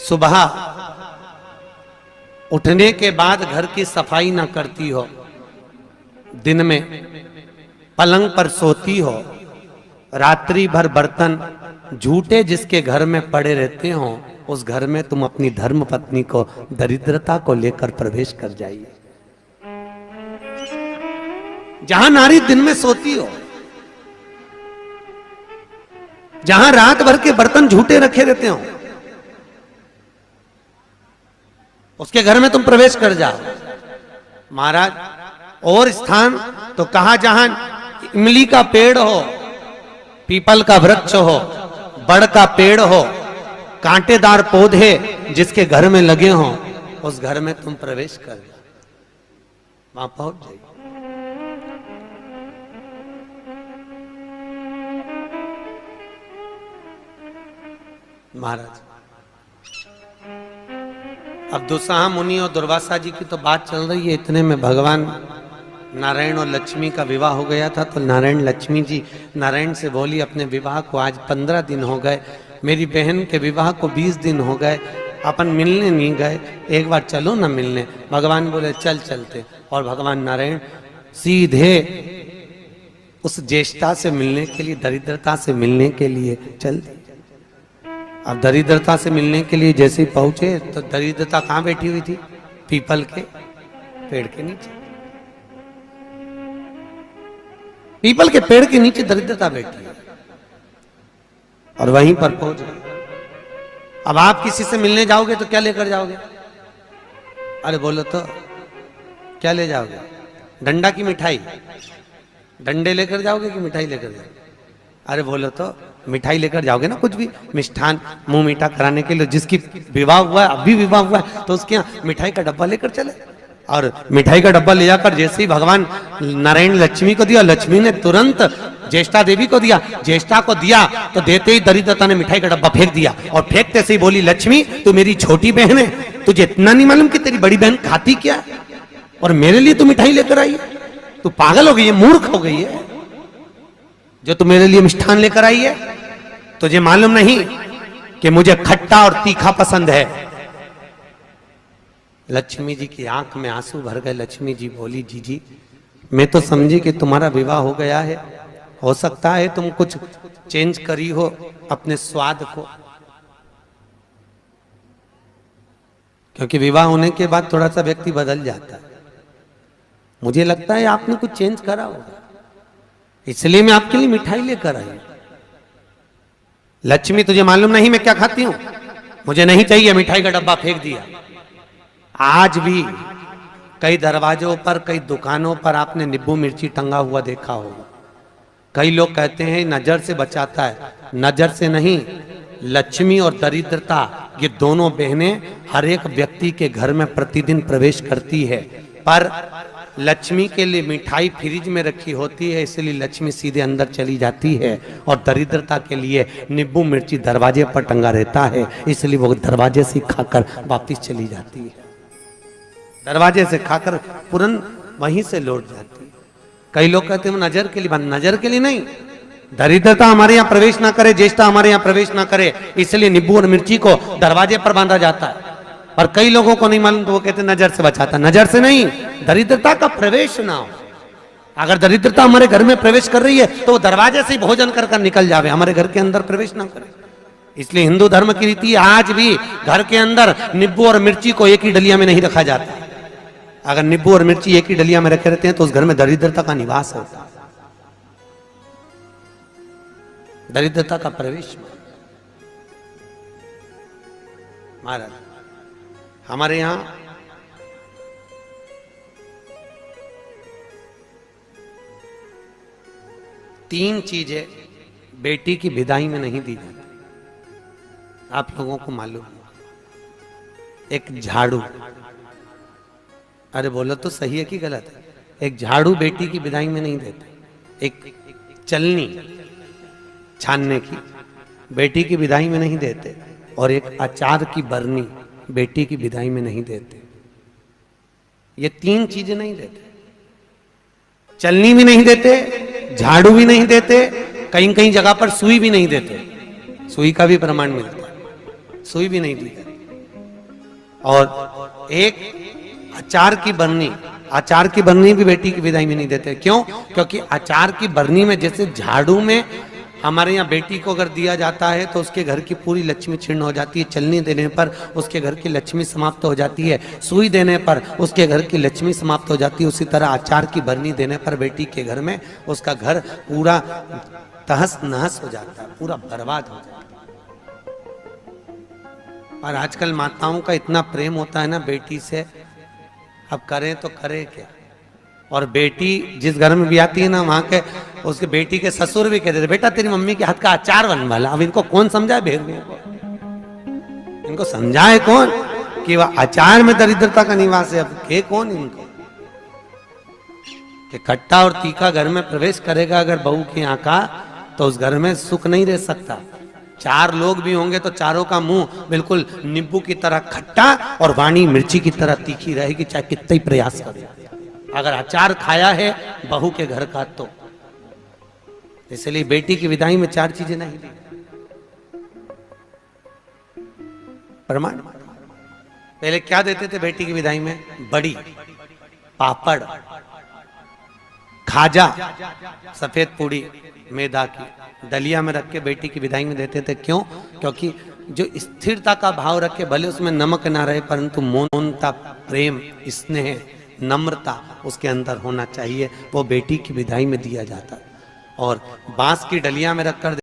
सुबह उठने के बाद घर की सफाई ना करती हो, दिन में पलंग पर सोती हो, रात्रि भर बर्तन झूठे जिसके घर में पड़े रहते हो, उस घर में तुम अपनी धर्म पत्नी को दरिद्रता को लेकर प्रवेश कर जाइए। जहां नारी दिन में सोती हो, जहां रात भर के बर्तन झूठे रखे रहते हो, उसके घर में तुम प्रवेश कर जाओ। महाराज, और स्थान तो कहा जहां इमली का पेड़ हो, पीपल का वृक्ष हो, बड़ का पेड़ हो, कांटेदार पौधे जिसके घर में लगे हों, उस घर में तुम प्रवेश कर जाओ, वहां पहुंच जाइए। महाराज, अब दुस्साह मुनि और दुर्वासा जी की तो बात चल रही है, इतने में भगवान नारायण और लक्ष्मी का विवाह हो गया था। तो नारायण लक्ष्मी जी नारायण से बोली, अपने विवाह को आज 15 दिन हो गए, मेरी बहन के विवाह को 20 दिन हो गए, अपन मिलने नहीं गए, एक बार चलो ना मिलने। भगवान बोले चल चलते, और भगवान नारायण सीधे उस ज्येष्ठा से मिलने के लिए, दरिद्रता से मिलने के लिए चल दिए। अब दरिद्रता से मिलने के लिए जैसे ही पहुंचे तो दरिद्रता कहां बैठी हुई थी? पीपल के पेड़ के नीचे। पीपल के पेड़ के नीचे दरिद्रता बैठी है और वहीं पर पहुंच गए। अब आप किसी से मिलने जाओगे तो क्या लेकर जाओगे? अरे बोलो तो क्या ले जाओगे? डंडा की मिठाई? डंडे लेकर जाओगे कि मिठाई लेकर जाओगे? अरे बोलो तो मिठाई लेकर जाओगे ना, कुछ भी मिष्ठान मुंह मीठा कराने के लिए। जिसकी विवाह हुआ है, अभी विवाह हुआ है, तो उसके यहाँ मिठाई का डब्बा लेकर चले। और मिठाई का डब्बा ले जाकर जैसे ही भगवान नारायण लक्ष्मी को दिया, लक्ष्मी ने तुरंत ज्येष्ठा देवी को दिया। ज्येष्ठा को दिया तो देते ही दरिद्रता ने मिठाई का डब्बा फेंक दिया, और फेंकते से ही बोली, लक्ष्मी तू मेरी छोटी बहन है, तुझे इतना नहीं मालूम कि तेरी बड़ी बहन खाती क्या है, और मेरे लिए तू मिठाई लेकर आई है? तू पागल हो गई है, मूर्ख हो गई है, जो तू मेरे लिए मिष्ठान लेकर आई है। तुझे मालूम नहीं कि मुझे खट्टा और तीखा पसंद है। लक्ष्मी जी की आंख में आंसू भर गए। लक्ष्मी जी बोली, जीजी मैं तो समझी कि तुम्हारा विवाह हो गया है, हो सकता है तुम कुछ चेंज करी हो अपने स्वाद को, क्योंकि विवाह होने के बाद थोड़ा सा व्यक्ति बदल जाता है। मुझे लगता है आपने कुछ चेंज करा होगा, इसलिए मैं आपके लिए मिठाई लेकर आई। लक्ष्मी तुझे मालूम नहीं मैं क्या खाती हूं? मुझे नहीं चाहिए। मिठाई का डब्बा फेंक दिया। आज भी कई दरवाजों पर, कई दुकानों पर आपने नींबू मिर्ची टंगा हुआ देखा होगा। कई लोग कहते हैं नजर से बचाता है, नजर से नहीं, लक्ष्मी और दरिद्रता ये दोनों बहनें हर एक व्यक्ति के घर में प्रतिदिन प्रवेश करती है। पर लक्ष्मी के लिए मिठाई फ्रिज में रखी होती है, इसलिए लक्ष्मी सीधे अंदर चली जाती है, और दरिद्रता के लिए नींबू मिर्ची दरवाजे पर टंगा रहता है, इसलिए वो दरवाजे से खाकर वापिस चली जाती है। दरवाजे से खाकर तुरंत वहीं से लौट जाती है। कई लोग कहते हैं नजर के लिए बंद, नजर के लिए नहीं, दरिद्रता हमारे यहाँ प्रवेश ना करे, ज्येष्ठा हमारे यहाँ प्रवेश ना करे, इसलिए नींबू और मिर्ची को दरवाजे पर बांधा जाता है। पर कई लोगों को नहीं मालूम, तो वो कहते हैं नजर से बचाता। नजर से नहीं, दरिद्रता का प्रवेश ना हो। अगर दरिद्रता हमारे घर में प्रवेश कर रही है तो वो दरवाजे से ही भोजन कर कर निकल जावे, हमारे घर के अंदर प्रवेश ना करे। इसलिए हिंदू धर्म की रीति आज भी घर के अंदर नींबू और मिर्ची को एक ही डलिया में नहीं रखा जाता। अगर नींबू और मिर्ची एक ही डलिया में रखे रहते हैं तो उस घर में दरिद्रता का निवास होता है, दरिद्रता का प्रवेश। महाराज, हमारे यहां तीन चीजें बेटी की विदाई में नहीं दी जाती, आप लोगों को मालूम है। एक झाड़ू, अरे बोलो तो सही है कि गलत है? एक झाड़ू बेटी की विदाई में नहीं देते। एक चलनी छानने की बेटी की विदाई में नहीं देते, और एक अचार की बरनी बेटी की विदाई में नहीं देते। ये तीन चीजें नहीं देते। चलनी भी नहीं देते, झाड़ू भी नहीं देते, कहीं कहीं जगह पर सुई भी नहीं देते। सुई का भी प्रमाण मिलता है, सुई भी नहीं दी जाती। और एक अचार की बरनी, अचार की बरनी भी बेटी की विदाई में नहीं देते। क्यों? क्योंकि अचार की बरनी में जैसे झाड़ू में हमारे यहाँ बेटी को अगर दिया जाता है तो उसके घर की पूरी लक्ष्मी छिन्न हो जाती है, चलनी देने पर उसके घर की लक्ष्मी समाप्त हो जाती है, सुई देने पर उसके घर की लक्ष्मी समाप्त हो जाती है, उसी तरह अचार की बरनी देने पर बेटी के घर में उसका घर पूरा तहस नहस हो जाता है, पूरा बर्बाद हो जाता है। और आजकल माताओं का इतना प्रेम होता है ना बेटी से, अब करें तो करें क्या। और बेटी जिस घर में भी आती है ना, वहां के उसके बेटी के ससुर भी कहते थे बेटा तेरी मम्मी के हाथ का अचार बन वाला। अब इनको कौन समझाए भेड़ियों को, इनको समझाए कौन कि वह अचार में दरिद्रता का निवास है। अब के कौन इनको कि खट्टा और तीखा घर में प्रवेश करेगा अगर बहू के यहाँ का, तो उस घर में सुख नहीं रह सकता। चार लोग भी होंगे तो चारों का मुंह बिल्कुल नींबू की तरह खट्टा और वाणी मिर्ची की तरह तीखी रहेगी, चाहे कितना ही प्रयास करे। अगर अचार खाया है बहू के घर का तो। इसलिए बेटी की विदाई में चार चीजें नहीं दी। प्रमाण पहले क्या देते थे बेटी की विदाई में? बड़ी, पापड़, खाजा, सफेद पूड़ी मैदा की डलिया में रख के बेटी की विदाई में देते थे। क्यों? क्योंकि जो स्थिरता का भाव रखे, भले उसमें नमक ना रहे परंतु मौनता, प्रेम, स्नेह, नम्रता उसके अंदर होना चाहिए, वो बेटी की विदाई में दिया जाता। और बांस की डलिया में रखकर